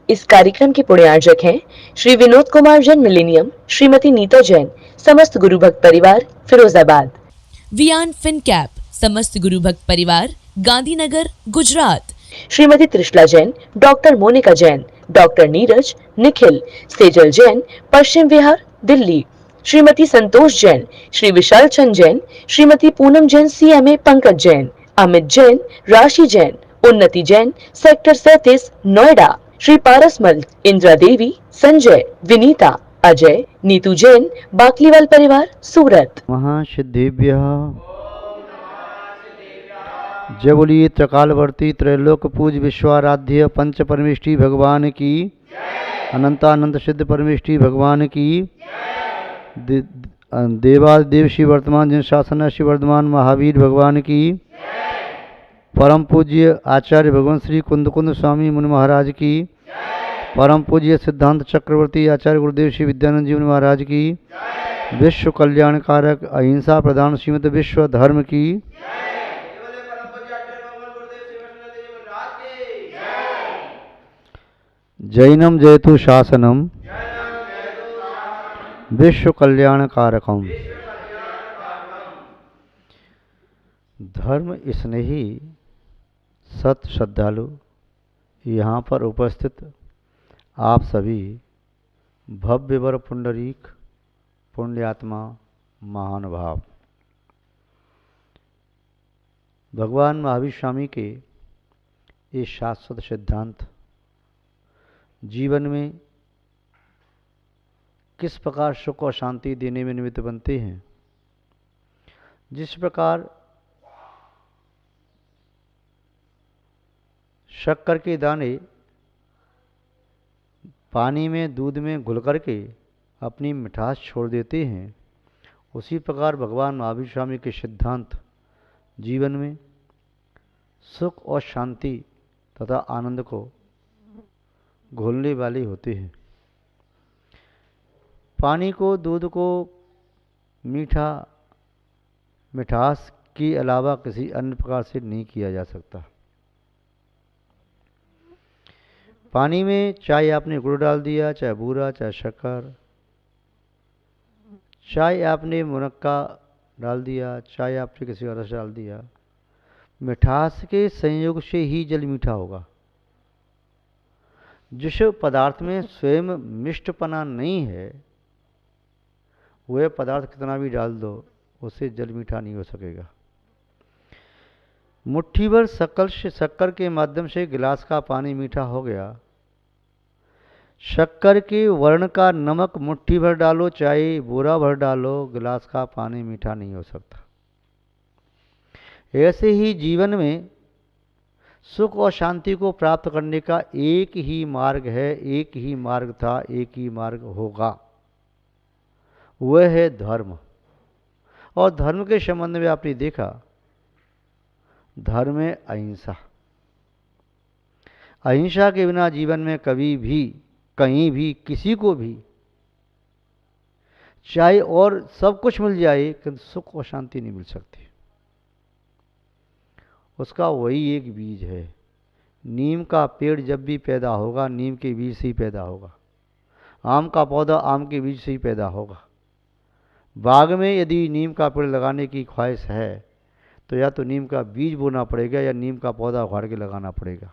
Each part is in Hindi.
इस कार्यक्रम के पुण्यार्जक हैं श्री विनोद कुमार जैन मिलेनियम, श्रीमती नीता जैन, समस्त गुरु भक्त परिवार फिरोजाबाद। वियान फिनकैप, समस्त गुरु भक्त परिवार Gandhinagar Gujarat. Shrimati Trishala Jain, doctor Monika Jain, doctor Neeraj, Nikhil, Sejal Jain, Paschim Vihar Delhi. Shrimati Santosh Jain, Shri Vishal Chand Jain, Shrimati Poonam Jain CMA, Pankaj Jain, Amit Jain, राशि जैन, उन्नति जैन, सेक्टर 37 नोएडा। श्री पारसमल, इंदिरा देवी, संजय, विनीता, अजय, नीतू जैन, बाकलीवाल परिवार सूरत। महासिद्धिभ्यः जय बोलिए त्रिकालवर्ती त्रैलोक पूज विश्वाराध्य पंच परमेष्ठी भगवान की, अनंतानंत सिद्ध परमेष्ठी भगवान की, देवादेव श्री वर्तमान जिन शासन श्री वर्धमान महावीर भगवान की, परम पूज्य आचार्य भगवान श्री कुंद स्वामी मुनि महाराज की, परम पूज्य सिद्धांत चक्रवर्ती आचार्य गुरुदेव श्री विद्यानंद जी मुनि महाराज की, विश्व कल्याण कारक अहिंसा प्रधान श्रीमद विश्व धर्म की, जैनम जयतु शासनम विश्व कल्याण कारकम। धर्म स्नेही सत श्रद्धालु यहाँ पर उपस्थित आप सभी भव्य वर पुंडरीक पुण्यात्मा महानुभाव, भगवान महावीर स्वामी के ये शाश्वत सिद्धांत जीवन में किस प्रकार सुख और शांति देने में निमित्त बनते हैं। जिस प्रकार शक्कर के दाने पानी में दूध में घुल करके अपनी मिठास छोड़ देते हैं, उसी प्रकार भगवान महावीर स्वामी के सिद्धांत जीवन में सुख और शांति तथा आनंद को घोलने वाले होते हैं। पानी को, दूध को मिठास के अलावा किसी अन्य प्रकार से नहीं किया जा सकता। पानी में चाहे आपने गुड़ डाल दिया, चाहे बूरा, चाहे शक्कर, चाहे आपने मुनक्का डाल दिया, चाहे आपने किसी और रस डाल दिया, मिठास के संयोग से ही जल मीठा होगा। जिस पदार्थ में स्वयं मिष्टपना नहीं है, वह पदार्थ कितना भी डाल दो उससे जल मीठा नहीं हो सकेगा। मुट्ठी भर शक्कर के माध्यम से गिलास का पानी मीठा हो गया। शक्कर के वर्ण का नमक मुट्ठी भर डालो, चाहे बोरा भर डालो, गिलास का पानी मीठा नहीं हो सकता। ऐसे ही जीवन में सुख और शांति को प्राप्त करने का एक ही मार्ग है, एक ही मार्ग था, एक ही मार्ग होगा, वह है धर्म। और धर्म के संबंध में आपने देखा, धर्म है अहिंसा। अहिंसा के बिना जीवन में कभी भी, कहीं भी, किसी को भी चाहे और सब कुछ मिल जाए, किंतु सुख और शांति नहीं मिल सकती। उसका वही एक बीज है। नीम का पेड़ जब भी पैदा होगा, नीम के बीज से ही पैदा होगा। आम का पौधा आम के बीज से ही पैदा होगा। बाग में यदि नीम का पेड़ लगाने की ख्वाहिश है, तो या तो नीम का बीज बोना पड़ेगा या नीम का पौधा उखाड़ के लगाना पड़ेगा।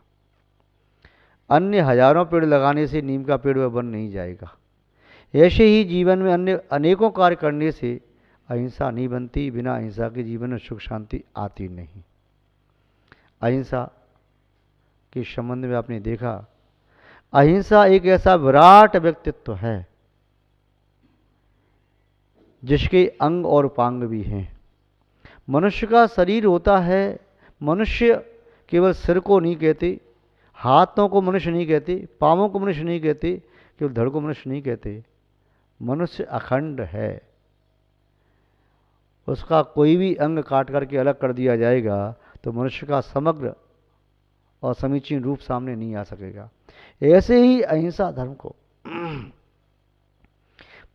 अन्य हजारों पेड़ लगाने से नीम का पेड़ वह बन नहीं जाएगा। ऐसे ही जीवन में अन्य अनेकों कार्य करने से अहिंसा नहीं बनती। बिना अहिंसा के जीवन में सुख शांति आती नहीं। अहिंसा के संबंध में आपने देखा, अहिंसा एक ऐसा विराट व्यक्तित्व है जिसके अंग और उपांग भी हैं। मनुष्य का शरीर होता है, मनुष्य केवल सिर को नहीं कहते, हाथों को मनुष्य नहीं कहते, पाँवों को मनुष्य नहीं कहते, केवल धड़ को मनुष्य नहीं कहते। मनुष्य अखंड है। उसका कोई भी अंग काट करके अलग कर दिया जाएगा तो मनुष्य का समग्र और समीचीन रूप सामने नहीं आ सकेगा। ऐसे ही अहिंसा धर्म को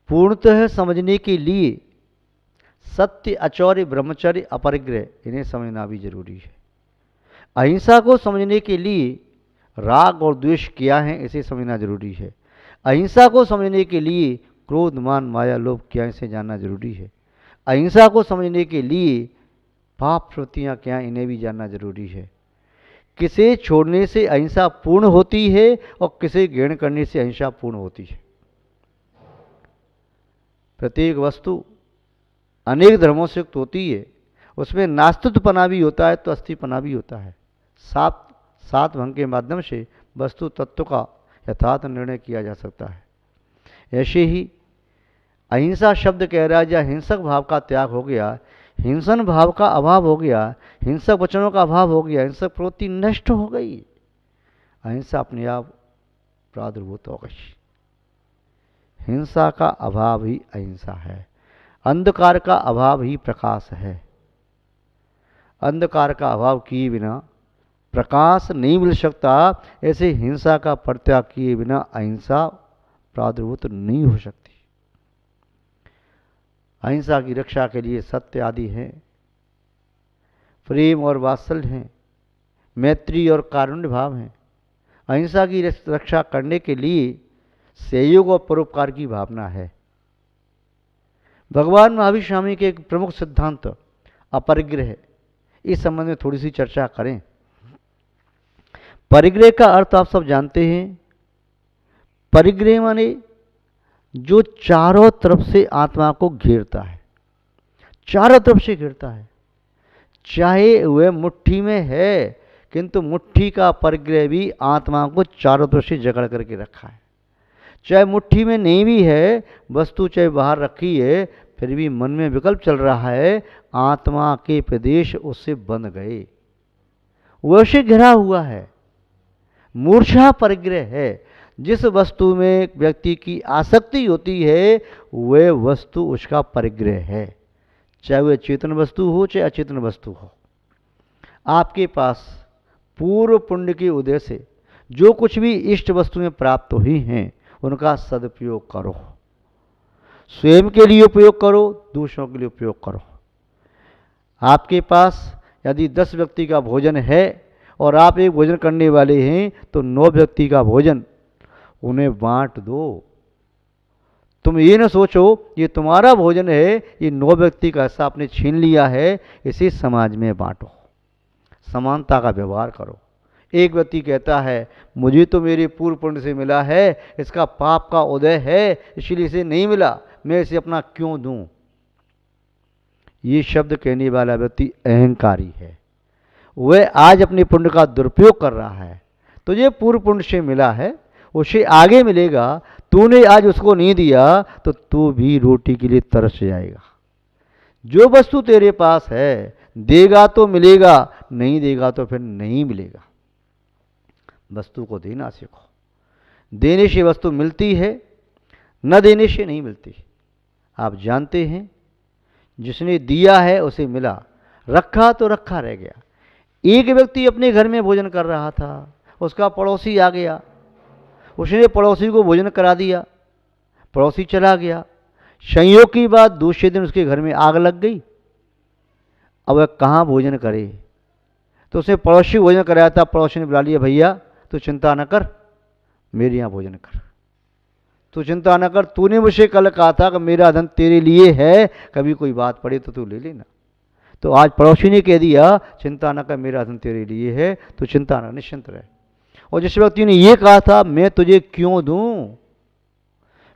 पूर्णतः समझने के लिए सत्य, अचौर्य, ब्रह्मचर्य, अपरिग्रह इन्हें समझना भी जरूरी है। अहिंसा को समझने के लिए राग और द्वेष क्या है इसे समझना जरूरी है। अहिंसा को समझने के लिए क्रोध मान माया लोभ क्या है इसे जानना जरूरी है। अहिंसा को समझने के लिए पाप प्रवृत्तियाँ क्या हैं इन्हें भी जानना जरूरी है। किसे छोड़ने से अहिंसा पूर्ण होती है और किसे ग्रहण करने से अहिंसा पूर्ण होती है। प्रत्येक वस्तु अनेक धर्मों से युक्त होती है, उसमें नास्तित्वपना भी होता है तो अस्तिपना भी होता है। सात भंग के माध्यम से वस्तु तत्व का यथार्थ निर्णय किया जा सकता है। ऐसे ही अहिंसा शब्द कह रहा है जहाँ हिंसक भाव का त्याग हो गया, हिंसन भाव का अभाव हो गया, हिंसक वचनों का अभाव हो गया, हिंसक प्रवृत्ति नष्ट हो गई, अहिंसा अपने आप प्रादुर्भूत हो गई। हिंसा का अभाव ही अहिंसा है, अंधकार का अभाव ही प्रकाश है। अंधकार का अभाव किए बिना प्रकाश नहीं मिल सकता, ऐसे हिंसा का परित्याग किए बिना अहिंसा प्रादुर्भूत नहीं हो सकती। अहिंसा की रक्षा के लिए सत्य आदि है, प्रेम और वात्सल्य हैं, मैत्री और कारुण्य भाव हैं। अहिंसा की रक्षा करने के लिए सहयोग और परोपकार की भावना है। भगवान महावीर स्वामी के एक प्रमुख सिद्धांत अपरिग्रह, इस संबंध में थोड़ी सी चर्चा करें। परिग्रह का अर्थ आप सब जानते हैं। परिग्रह माने जो चारों तरफ से आत्मा को घेरता है, चारों तरफ से घेरता है, चाहे वह मुट्ठी में है किंतु मुट्ठी का परिग्रह भी आत्मा को चारों तरफ से जकड़ करके रखा है। चाहे मुट्ठी में नहीं भी है वस्तु, चाहे बाहर रखी है, फिर भी मन में विकल्प चल रहा है, आत्मा के प्रदेश उससे बंध गए, वह उसे घिरा हुआ है। मूर्छा परिग्रह है, जिस वस्तु में व्यक्ति की आसक्ति होती है वह वस्तु उसका परिग्रह है, चाहे वह चेतन वस्तु हो चाहे अचेतन वस्तु हो। आपके पास पूर्व पुण्य के उदय से जो कुछ भी इष्ट वस्तुएं प्राप्त हुई हैं उनका सदुपयोग करो, स्वयं के लिए उपयोग करो, दूसरों के लिए उपयोग करो। आपके पास यदि 10 व्यक्ति का भोजन है और आप एक भोजन करने वाले हैं तो 9 व्यक्ति का भोजन उन्हें बांट दो। तुम ये न सोचो ये तुम्हारा भोजन है, ये 9 व्यक्ति का हिस्सा आपने छीन लिया है, इसे समाज में बांटो, समानता का व्यवहार करो। एक व्यक्ति कहता है मुझे तो मेरे पूर्व पुण्य से मिला है, इसका पाप का उदय है इसलिए इसे नहीं मिला, मैं इसे अपना क्यों दूं। ये शब्द कहने वाला व्यक्ति अहंकारी है, वह आज अपने पुण्य का दुरुपयोग कर रहा है। तुझे पूर्व पुण्य से मिला है, उसे आगे मिलेगा, तूने आज उसको नहीं दिया तो तू भी रोटी के लिए तरस जाएगा। जो वस्तु तेरे पास है देगा तो मिलेगा, नहीं देगा तो फिर नहीं मिलेगा। वस्तु को देना सीखो, देने से वस्तु मिलती है, न देने से नहीं मिलती। आप जानते हैं जिसने दिया है उसे मिला, रखा तो रखा रह गया। एक व्यक्ति अपने घर में भोजन कर रहा था, उसका पड़ोसी आ गया, उसने पड़ोसी को भोजन करा दिया, पड़ोसी चला गया। संयोग की बात दूसरे दिन उसके घर में आग लग गई। अब वह कहाँ भोजन करे, तो उसने पड़ोसी भोजन कराया था, पड़ोसी ने बुला लिया, भैया तू चिंता न कर, मेरे यहाँ भोजन कर, तू चिंता न कर, तूने मुझे कल कहा था कि मेरा धन तेरे लिए है, कभी कोई बात पड़े तो तू ले लेना। तो आज पड़ोसी ने कह दिया चिंता न कर, मेरा धन तेरे लिए है, तो चिंता न, निश्चिंत रहे। और जिस व्यक्ति ने ये कहा था मैं तुझे क्यों दूं,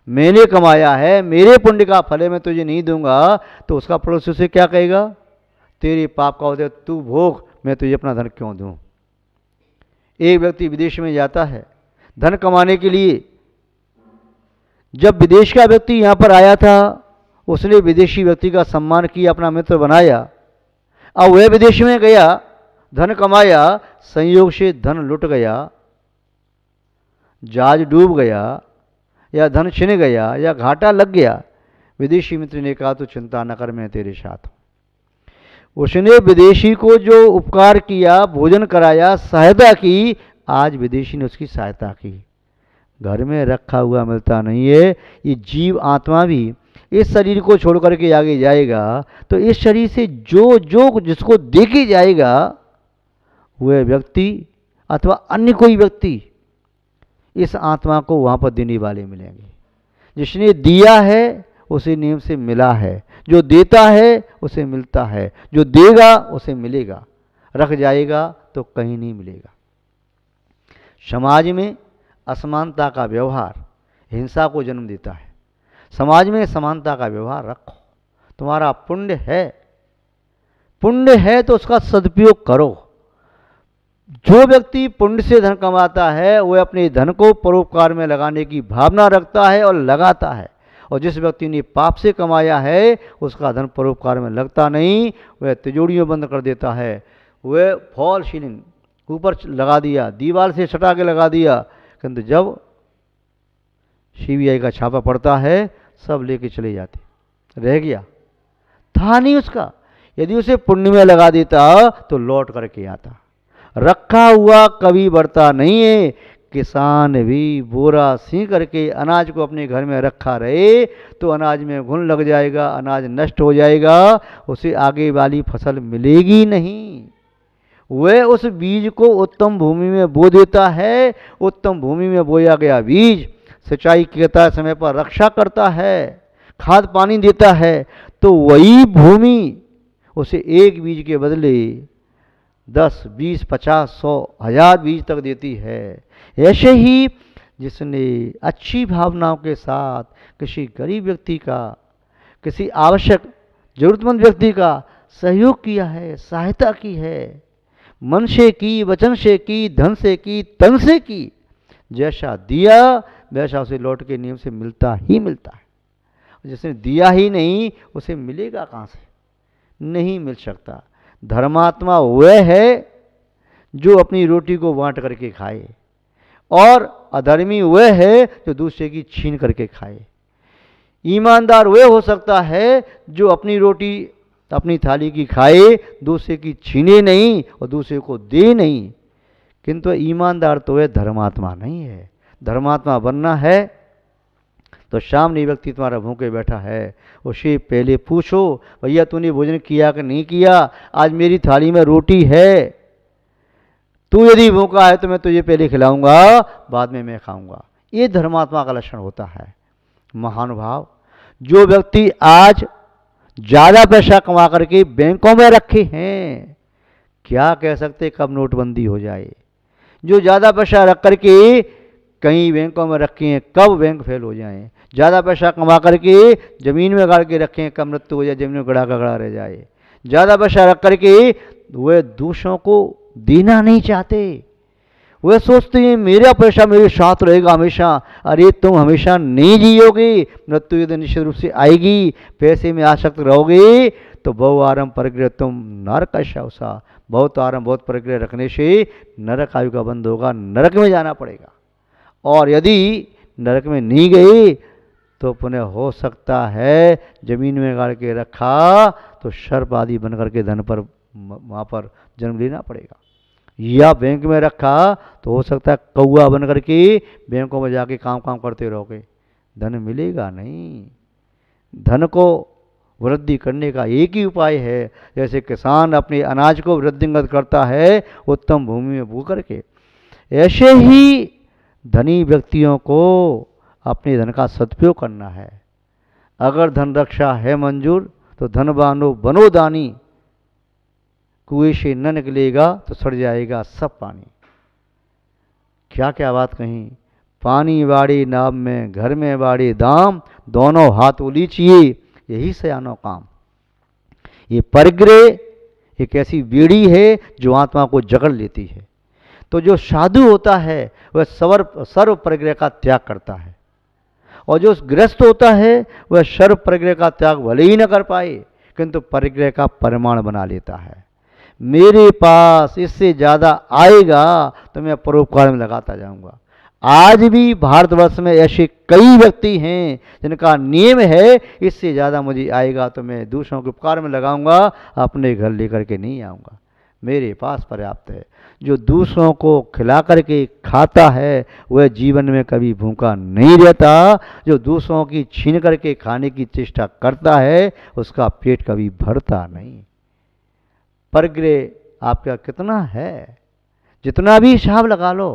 मैंने कमाया है, मेरे पुण्य का फल है, मैं तुझे नहीं दूंगा, तो उसका पड़ोसी उसे क्या कहेगा, तेरे पाप का उदय तू भोग, मैं तुझे अपना धन क्यों दूं। एक व्यक्ति विदेश में जाता है धन कमाने के लिए। जब विदेश का व्यक्ति यहाँ पर आया था उसने विदेशी व्यक्ति का सम्मान किया, अपना मित्र बनाया। अब वह विदेश में गया, धन कमाया, संयोग से धन लुट गया, जहाज डूब गया या धन छिन गया या घाटा लग गया। विदेशी मित्र ने कहा तो चिंता न कर, मैं तेरे साथ हूँ। उसने विदेशी को जो उपकार किया, भोजन कराया, सहायता की, आज विदेशी ने उसकी सहायता की। घर में रखा हुआ मिलता नहीं है। ये जीव आत्मा भी इस शरीर को छोड़ करके आगे जाएगा तो इस शरीर से जो जो जिसको देके जाएगा वह व्यक्ति अथवा अन्य कोई व्यक्ति इस आत्मा को वहाँ पर देने वाले मिलेंगे। जिसने दिया है उसे नियम से मिला है, जो देता है उसे मिलता है, जो देगा उसे मिलेगा, रख जाएगा तो कहीं नहीं मिलेगा। समाज में असमानता का व्यवहार हिंसा को जन्म देता है। समाज में समानता का व्यवहार रखो। तुम्हारा पुण्य है तो उसका सदुपयोग करो। जो व्यक्ति पुण्य से धन कमाता है वह अपने धन को परोपकार में लगाने की भावना रखता है और लगाता है, और जिस व्यक्ति ने पाप से कमाया है उसका धन परोपकार में लगता नहीं, वह तिजोरियों बंद कर देता है। वह फॉल सीलिंग ऊपर लगा दिया, दीवार से सटा के लगा दिया, किंतु जब सीबीआई का छापा पड़ता है सब लेके चले जाते, रह गया था नहीं उसका। यदि उसे पुण्य में लगा देता तो लौट करके आता। रखा हुआ कभी बढ़ता नहीं है। किसान भी बोरा सी करके अनाज को अपने घर में रखा रहे तो अनाज में घुन लग जाएगा, अनाज नष्ट हो जाएगा, उसे आगे वाली फसल मिलेगी नहीं। वह उस बीज को उत्तम भूमि में बो देता है। उत्तम भूमि में बोया गया बीज सिंचाई करता है, समय पर रक्षा करता है, खाद पानी देता है, तो वही भूमि उसे एक बीज के बदले 10, 20, 50, 100, 1000 बीज तक देती है। ऐसे ही जिसने अच्छी भावनाओं के साथ किसी गरीब व्यक्ति का, किसी आवश्यक जरूरतमंद व्यक्ति का सहयोग किया है, सहायता की है, मन से की, वचन से की, धन से की, तन से की, जैसा दिया वैसा उसे लौट के नियम से मिलता ही मिलता है। जिसने दिया ही नहीं उसे मिलेगा कहाँ से? नहीं मिल सकता। धर्मात्मा वह है जो अपनी रोटी को बांट करके खाए, और अधर्मी वह है जो दूसरे की छीन करके खाए। ईमानदार वह हो सकता है जो अपनी रोटी अपनी थाली की खाए, दूसरे की छीने नहीं और दूसरे को दे नहीं, किंतु ईमानदार तो वह धर्मात्मा नहीं है। धर्मात्मा बनना है तो सामने व्यक्ति तुम्हारा भूखे बैठा है, उसे पहले पूछो, भैया तूने भोजन किया कि नहीं किया? आज मेरी थाली में रोटी है, तू यदि भूखा है तो मैं तुझे पहले खिलाऊंगा, बाद में मैं खाऊंगा। ये धर्मात्मा का लक्षण होता है। महानुभाव, जो व्यक्ति आज ज़्यादा पैसा कमा करके बैंकों में रखे हैं, क्या कह सकते कब नोटबंदी हो जाए। जो ज़्यादा पैसा रख करके कहीं बैंकों में रखे हैं, कब बैंक फेल हो जाए। ज़्यादा पैसा कमा करके ज़मीन में गाड़ के रखे हैं, कब मृत्यु हो जाए, ज़मीन में गड़ा का गड़ा रह जाए। ज़्यादा पैसा रख करके वे दूसरों को देना नहीं चाहते। वे सोचते हैं मेरा पैसा मेरे साथ रहेगा हमेशा। अरे तुम हमेशा नहीं जियोगे, मृत्यु यदि निश्चित रूप से आएगी। पैसे में आसक्त रहोगे तो बहु आरंभ परिग्रह तुम नरक शवसा, बहुत आरंभ बहुत परिग्रह रखने से नरक आयु का बंद होगा, नरक में जाना पड़ेगा। और यदि नरक में नहीं गए तो पुनः हो सकता है जमीन में गाड़ के रखा तो सर्प आदि बन करके धन पर वहाँ पर जन्म लेना पड़ेगा, या बैंक में रखा तो हो सकता है कौआ बन करके बैंकों में जाके काम करते रहोगे, धन मिलेगा नहीं। धन को वृद्धि करने का एक ही उपाय है, जैसे किसान अपने अनाज को वृद्धिंगत करता है उत्तम भूमि में बो करके, ऐसे ही धनी व्यक्तियों को अपने धन का सदुपयोग करना है। अगर धन रक्षा है मंजूर तो धनवानो बनो दानी, कुएं से न निकलेगा तो सड़ जाएगा सब पानी। क्या क्या बात कही। पानी बाड़ी नाव में, घर में बाड़ी दाम, दोनों हाथ उलीचिए यही सयानो काम। ये परिग्रह एक ऐसी बेड़ी है जो आत्मा को जकड़ लेती है। तो जो साधु होता है वह सर्व परिग्रह का त्याग करता है, और जो गृहस्थ होता है वह सर्व परिग्रह का त्याग भले ही न कर पाए किंतु परिग्रह का परिमाण बना लेता है। मेरे पास इससे ज़्यादा आएगा तो मैं परोपकार में लगाता जाऊंगा। आज भी भारतवर्ष में ऐसे कई व्यक्ति हैं जिनका नियम है इससे ज़्यादा मुझे आएगा तो मैं दूसरों के उपकार में लगाऊंगा, अपने घर लेकर के नहीं आऊँगा, मेरे पास पर्याप्त है। जो दूसरों को खिला करके खाता है वह जीवन में कभी भूखा नहीं रहता। जो दूसरों की छीन करके खाने की चेष्टा करता है उसका पेट कभी भरता नहीं। परिग्रह आपका कितना है? जितना भी हिसाब लगा लो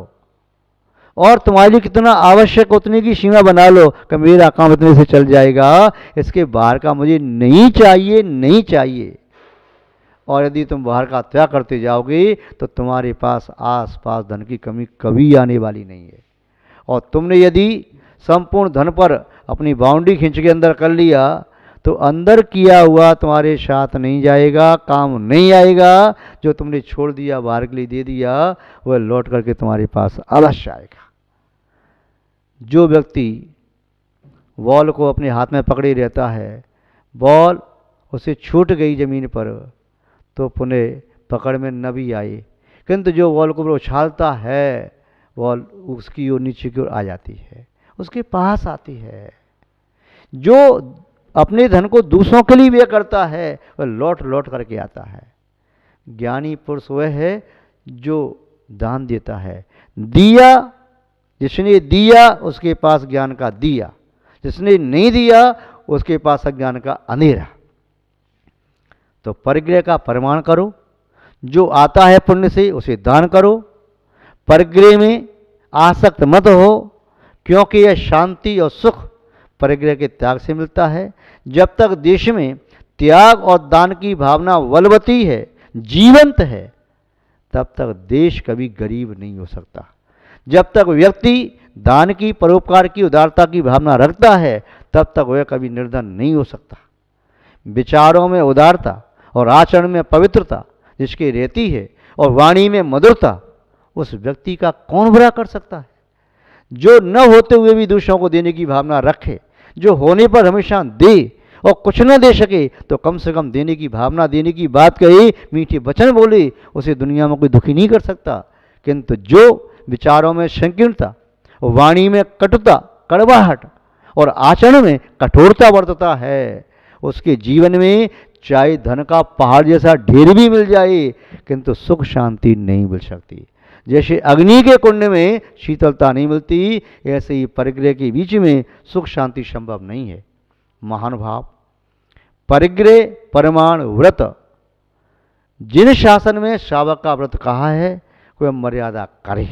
और तुम्हारे लिए कितना आवश्यक उतने की सीमा बना लो कि मेरा काम इतने से चल जाएगा, इसके बाहर का मुझे नहीं चाहिए, नहीं चाहिए। और यदि तुम बाहर का त्याग करते जाओगे तो तुम्हारे पास आस पास धन की कमी कभी आने वाली नहीं है। और तुमने यदि संपूर्ण धन पर अपनी बाउंड्री खींच के अंदर कर लिया तो अंदर किया हुआ तुम्हारे साथ नहीं जाएगा, काम नहीं आएगा। जो तुमने छोड़ दिया, बाहर के लिए दे दिया, वह लौट करके तुम्हारे पास अवश्य आएगा। जो व्यक्ति बॉल को अपने हाथ में पकड़े रहता है, बॉल उसे छूट गई ज़मीन पर तो पुनः पकड़ में न भी आए, किंतु जो बॉल को उछालता है बॉल उसकी ओर नीचे की ओर आ जाती है, उसके पास आती है। जो अपने धन को दूसरों के लिए व्यय करता है वह लौट लौट करके आता है। ज्ञानी पुरुष वह है जो दान देता है। दिया जिसने दिया उसके पास ज्ञान का दिया, जिसने नहीं दिया उसके पास अज्ञान का अंधेरा। तो परिग्रह का प्रमाण करो, जो आता है पुण्य से उसे दान करो। परिग्रह में आसक्त मत हो, क्योंकि यह शांति और सुख परिग्रह के त्याग से मिलता है। जब तक देश में त्याग और दान की भावना बलवती है, जीवंत है, तब तक देश कभी गरीब नहीं हो सकता। जब तक व्यक्ति दान की, परोपकार की, उदारता की भावना रखता है, तब तक वह कभी निर्धन नहीं हो सकता। विचारों में उदारता और आचरण में पवित्रता जिसकी रहती है और वाणी में मधुरता, उस व्यक्ति का कौन बुरा कर सकता है। जो न होते हुए भी दूसरों को देने की भावना रखे, जो होने पर हमेशा दे और कुछ न दे सके तो कम से कम देने की भावना, देने की बात कहे, मीठे वचन बोले, उसे दुनिया में कोई दुखी नहीं कर सकता। किंतु जो विचारों में संकीर्णता, वाणी में कटुता, कड़वाहट और आचरण में कठोरता बरतता है, उसके जीवन में चाहे धन का पहाड़ जैसा ढेर भी मिल जाए किंतु सुख शांति नहीं मिल सकती। जैसे अग्नि के कुंड में शीतलता नहीं मिलती, ऐसे ही परिग्रह के बीच में सुख शांति संभव नहीं है। महानुभाव, परिग्रह परमाण व्रत, जिन शासन में श्रावक का व्रत कहा है वह मर्यादा करे।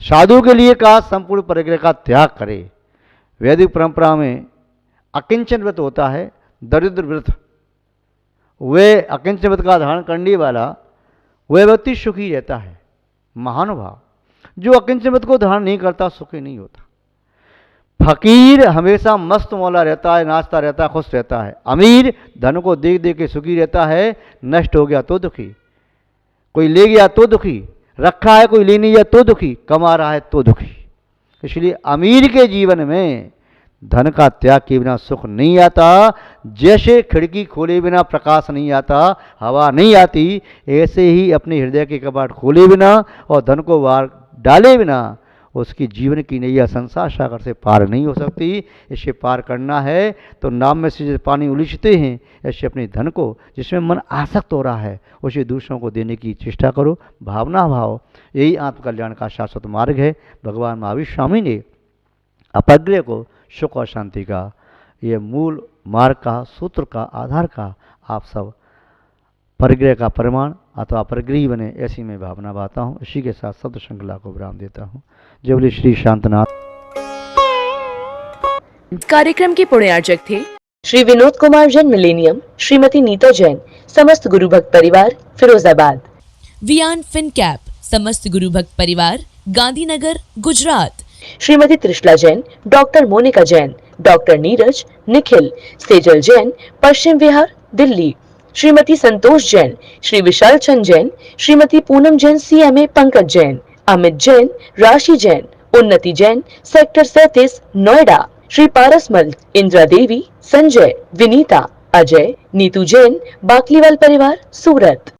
साधु के लिए कहा संपूर्ण परिग्रह का त्याग करे। वैदिक परंपरा में अकिंचन व्रत होता है, दरिद्र व्रत। वे अकिंचन व्रत का धारण करने वाला वह व्यक्ति सुखी रहता है। महानुभाव, जो अकिंचन व्रत को धारण नहीं करता सुखी नहीं होता। फकीर हमेशा मस्त मौला रहता है, नाचता रहता है, खुश रहता है। अमीर धन को देख देख के सुखी रहता है, नष्ट हो गया तो दुखी, कोई ले गया तो दुखी, रखा है कोई ले नहीं गया तो दुखी, कमा रहा है तो दुखी। इसलिए अमीर के जीवन में धन का त्याग के बिना सुख नहीं आता। जैसे खिड़की खोले बिना प्रकाश नहीं आता, हवा नहीं आती, ऐसे ही अपने हृदय के कपाट खोले बिना और धन को बाहर डाले बिना उसकी जीवन की नैया संसार सागर से पार नहीं हो सकती। इसे पार करना है तो नाव में से जैसे पानी उलीचते हैं, ऐसे अपने धन को जिसमें मन आसक्त हो रहा है उसे दूसरों को देने की चेष्टा करो। भावना भाव, यही आत्मकल्याण का शाश्वत मार्ग है। भगवान महावीर स्वामी ने अपरिग्रह को सुख और शांति का, ये मूल मार्ग का, सूत्र का, आधार का आप सब परिग्रह का प्रमाण अथवा परिग्रही बने, ऐसी मैं भावना बाता हूँ। इसी के साथ शब्द श्रृंखला को विराम देता हूँ। जय बोले श्री शांतनाथ। कार्यक्रम के पुण्यार्चक थे श्री विनोद कुमार जैन मिलेनियम, श्रीमती नीता जैन, समस्त गुरु भक्त परिवार, फिरोजाबाद। वियान फिन कैप, समस्त गुरु भक्त परिवार, Gandhinagar, Gujarat. Shrimati Trishala Jain, doctor Monika Jain, doctor Neeraj, Nikhil, Sejal Jain, Paschim Vihar, Delhi. Shrimati Santosh Jain, Shri Vishal Chand Jain, Shrimati Poonam Jain, CMA Pankaj Jain, Amit Jain, राशि जैन, उन्नति जैन, सेक्टर 37, नोएडा। श्री पारसमल, इंदिरा देवी, संजय, विनीता, अजय, नीतू जैन, बाकलीवाल परिवार, सूरत।